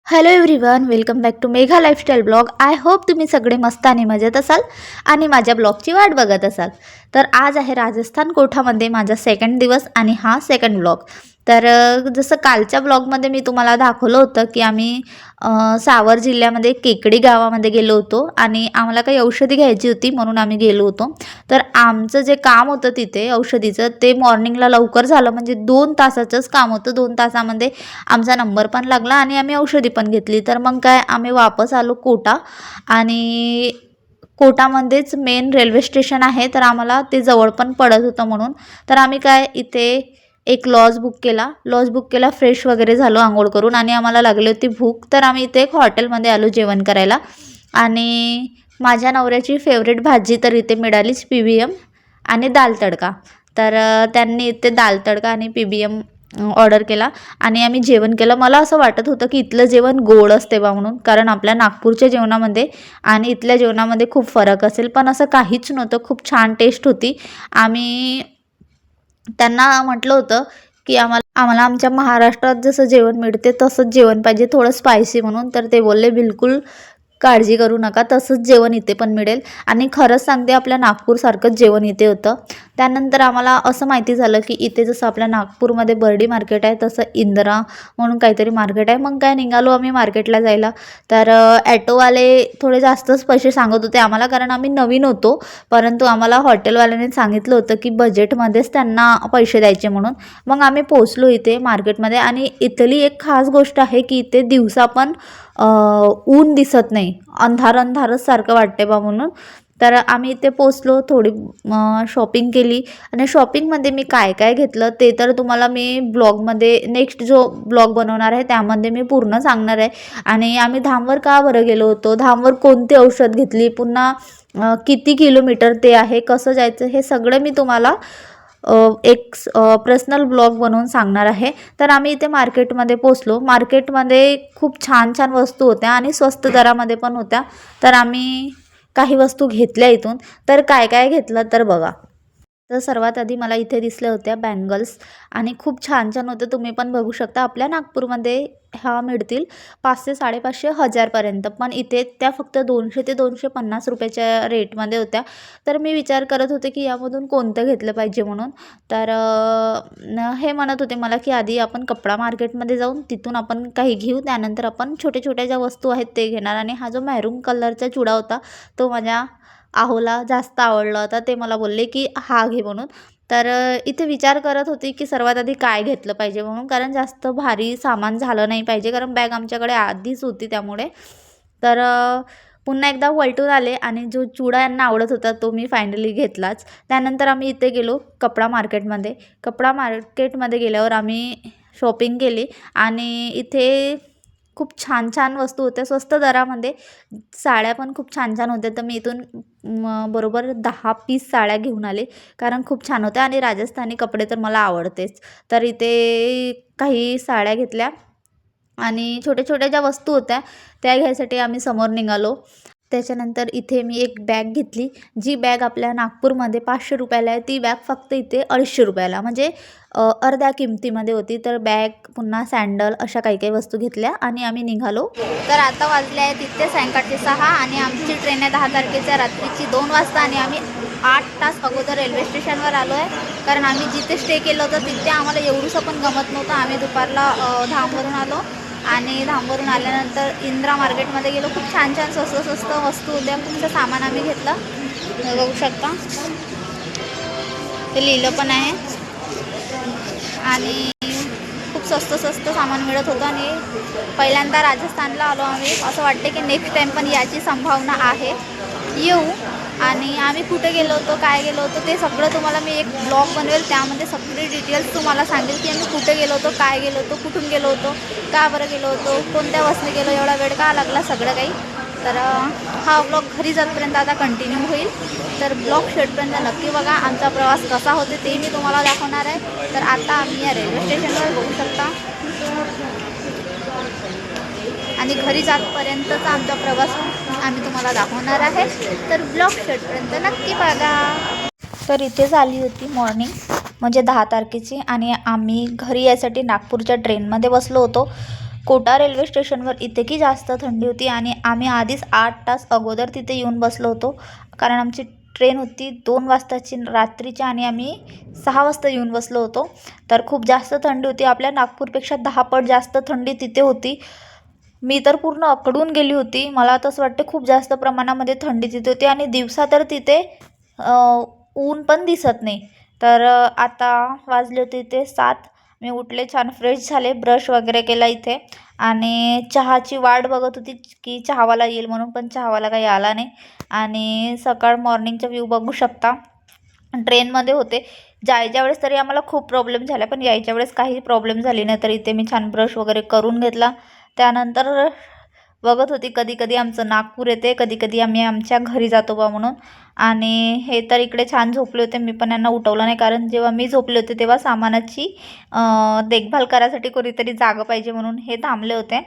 Hello everyone, welcome back to Megha lifestyle blog. I hope तुम्ही सगळे मस्त आणि मजेत असाल आणि माझ्या ब्लॉगची वाट बघत असाल. तर आज आहे राजस्थान कोठामध्ये माझा सेकंड दिवस आणि हा सेकंड ब्लॉग. तर जसं कालच्या ब्लॉगमध्ये मी तुम्हाला दाखवलं होतं की आम्ही सावर जिल्ह्यामध्ये केकडी गावामध्ये गेलो होतो आणि आम्हाला काही औषधी घ्यायची होती म्हणून आम्ही गेलो होतो. तर आमचं जे काम होतं तिथे औषधीचं ते मॉर्निंगला लवकर झालं, म्हणजे 2 तासाचंच काम होतं. 2 तासामध्ये आमचा नंबर पण लागला आणि आम्ही औषधी पण घेतली. तर मग काय आम्ही वापस आलो कोटा, आणि कोटामध्येच मेन रेल्वे स्टेशन आहे, तर आम्हाला ते जवळ पण पडत होतं म्हणून. तर आम्ही काय इथे एक लॉज बुक केला, फ्रेश वगैरे झालो आंघोळ करून आणि आम्हाला लागली होती भूक. तर आम्ही इथे एक हॉटेलमध्ये आलो जेवण करायला आणि माझ्या नवऱ्याची फेवरेट भाजी तर इथे मिळालीच, PBM आणि दाल तडका. तर त्यांनी इथे दाल तडका आणि PBM ऑर्डर केला आणि आम्ही जेवण केलं. मला असं वाटत होतं की इथलं जेवण गोड असते बा म्हणून, कारण आपल्या नागपूरच्या जेवणामध्ये आणि इथल्या जेवणामध्ये खूप फरक असेल, पण असं काहीच नव्हतं. खूप छान टेस्ट होती. आम्ही त्यांना म्हटलं होतं की आम्हाला आम्हाला आमच्या महाराष्ट्रात जसं जेवण मिळते तसंच जेवण पाहिजे, थोडं स्पायसी म्हणून. तर ते बोलले बिलकुल काळजी करू नका, तसंच जेवण इथे पण मिळेल. आणि खरंच सांगते, आपल्या नागपूरसारखंच जेवण इथे होतं. त्यानंतर आम्हाला असं माहिती झालं की इथे जसं आपल्या नागपूरमध्ये बर्डी मार्केट आहे तसं इंदिरा म्हणून काहीतरी मार्केट आहे. मग काय निघालो आम्ही मार्केटला जायला. तर ॲटोवाले थोडे जास्तच पैसे सांगत होते आम्हाला, कारण आम्ही नवीन होतो. परंतु आम्हाला हॉटेलवाल्याने सांगितलं होतं की बजेटमध्येच त्यांना पैसे द्यायचे म्हणून. मग आम्ही पोचलो इथे मार्केटमध्ये. आणि इथली एक खास गोष्ट आहे की इथे दिवसा पण ऊन दिसत नाही, अंधारच सारखं वाटते बा म्हणून. तर आम्ही इथे पोचलो, थोडी शॉपिंग केली. आणि शॉपिंगमध्ये मी काय काय घेतलं ते तर तुम्हाला मी ब्लॉगमध्ये, नेक्स्ट जो ब्लॉग बनवणार आहे त्यामध्ये मी पूर्ण सांगणार आहे. आणि आम्ही धामवर का बरं गेलो होतो, धामवर कोणती औषध घेतली, पुन्हा किती किलोमीटर ते आहे, कसं जायचं, हे सगळं मी तुम्हाला एक पर्सनल ब्लॉग बनवून सांगणार आहे. तर आम्ही इथे मार्केटमध्ये पोचलो. मार्केटमध्ये खूप छान छान वस्तू होत्या आणि स्वस्त दरामध्ये पण होत्या. तर आम्ही काही वस्तू घेतल्या इथून. तर काय काय घेतलं तर बघा. तर सर्वात आधी मला इथे दिसल्या होत्या बँगल्स, आणि खूप छान छान होतं. तुम्ही पण बघू शकता. आपल्या नागपूरमध्ये ह्या मिळतील 500, 550, 1000पर्यंत, पण इथे त्या फक्त 200 ते 250 रुपयाच्या रेटमध्ये होत्या. तर मी विचार करत होते की यामधून कोणतं घेतलं पाहिजे म्हणून. तर हे म्हणत होते मला की आधी आपण कपडा मार्केटमध्ये जाऊन तिथून आपण काही घेऊ, त्यानंतर आपण छोट्या छोट्या ज्या वस्तू आहेत ते घेणार. आणि हा जो मॅरून कलरचा चुडा होता तो माझ्या आहोला जास्त आवडला होता. ते मला बोलले की हा घे म्हणून. तर इथे विचार करत होती की सर्वात आधी काय घेतलं पाहिजे म्हणून, कारण जास्त भारी सामान झालं नाही पाहिजे, कारण बॅग आमच्याकडे आधीच होती त्यामुळे. तर पुन्हा एकदा वलटून आले आणि जो चुडा यांना आवडत होता तो मी फायनली घेतलाच. त्यानंतर आम्ही इथे गेलो कपडा मार्केटमध्ये. कपडा मार्केटमध्ये गेल्यावर आम्ही शॉपिंग केली आणि इथे खूप छान छान वस्तू होत्या स्वस्त दरामध्ये. साड्या पण खूप छान छान होत्या. तर मी इथून बरोबर 10 पीस साड्या घेऊन आले, कारण खूप छान होत्या आणि राजस्थानी कपडे तर मला आवडतेच. तर इथे काही साड्या घेतल्या आणि छोट्या छोट्या ज्या वस्तू होत्या त्या घ्यायसाठी आम्ही समोर निघालो. त्याच्यानंतर इथे मी एक बॅग घेतली. जी बॅग आपल्या नागपूरमध्ये 500 रुपयाला आहे, ती बॅग फक्त इथे 250 रुपयाला, म्हणजे अर्ध्या किमतीमध्ये होती. तर बॅग, पुन्हा सँडल, अशा काही काही वस्तू घेतल्या आणि आम्ही निघालो. तर आता वाजले आहेत इथे सायंकाळचे 6 आणि आमची ट्रेन आहे 10 तारखेच्या रात्रीची 2 वाजता. आणि आम्ही 8 तास अगोदर रेल्वे स्टेशनवर आलो आहे, कारण आम्ही जिथे स्टे केलं होतं तिथे आम्हाला एवढंसं पण गमत नव्हतं. आम्ही दुपारला धामवरून आलो आणि धामवरून आल्यानंतर इंदिरा मार्केटमध्ये गेलो. खूप छान छान स्वस्त वस्तू होत्या. तुमचं सामान आम्ही घेतलं, बघू शकता, ते लिहिलं पण आहे. आणि खूप स्वस्त सामान मिळत होतं. आणि पहिल्यांदा राजस्थानला आलो आम्ही, असं वाटते की नेक्स्ट टाईम पण याची संभावना आहे येऊ. आणि आम्ही कुठे गेलो होतो, काय गेलो होतो, ते सगळं तुम्हाला मी एक ब्लॉग बनवेल, त्यामध्ये सगळे डिटेल्स तुम्हाला सांगेल की आम्ही कुठे गेलो होतो, काय गेलो होतो, कुठून गेलो होतो, का बरं गेलो होतो, कोणत्या बसने गेलो, एवढा वेळ का लागला, सगळं काही. तर हा ब्लॉग घरी जातपर्यंत आता कंटिन्यू होईल. तर ब्लॉग शेवटपर्यंत नक्की बघा. आमचा प्रवास कसा होते ते मी तुम्हाला दाखवणार आहे. तर आता आम्ही या रेल्वे स्टेशनवर बघू शकता आणि घरी जातपर्यंतचा आमचा प्रवास आम्ही तुम्हाला दाखवणार आहे. तर ब्लॉग शेवटपर्यंत नक्की बघा. तर इथे झाली होती मॉर्निंग, म्हणजे 10 तारखेची, आणि आम्ही घरी यायसाठी नागपूरच्या ट्रेनमध्ये बसलो होतो. कोटा रेल्वे स्टेशनवर इतकी जास्त थंडी होती आणि आम्ही आधीच 8 तास अगोदर तिथे येऊन बसलो होतो, कारण आमची ट्रेन होती 2 वाजताची रात्रीची आणि आम्ही 6 वाजता येऊन बसलो होतो. तर खूप जास्त थंडी होती. आपल्या नागपूरपेक्षा 10 पट जास्त थंडी तिथे होती. मी तर पूर्ण अकडून गेली होती. मला तर असं वाटते खूप जास्त प्रमाणामध्ये थंडी तिथे होती आणि दिवसा तर तिथे ऊन पण दिसत नाही. तर आता वाजले होते ते 7. मी उठले, छान फ्रेश झाले, ब्रश वगैरे केला इथे आणि चहाची वाट बघत होती की चहावाला येईल म्हणून, पण चहावाला काही आला नाही. आणि सकाळ मॉर्निंगचा व्ह्यू बघू शकता. ट्रेनमध्ये होते. जायच्या वेळेस तरी आम्हाला खूप प्रॉब्लेम झाला, पण यायच्या वेळेस काही प्रॉब्लेम झाली नाही. तर इथे मी छान ब्रश वगैरे करून घेतला. त्यानंतर बघत होती कधी कधी आमचं नागपूर येते, कधी कधी आम्ही आमच्या घरी जातो बा म्हणून. आणि हे तर इकडे छान झोपले होते. मी पण यांना उठवलं नाही, कारण जेव्हा मी झोपले होते तेव्हा सामानाची देखभाल करायसाठी कोणीतरी जागं पाहिजे म्हणून हे थांबले होते.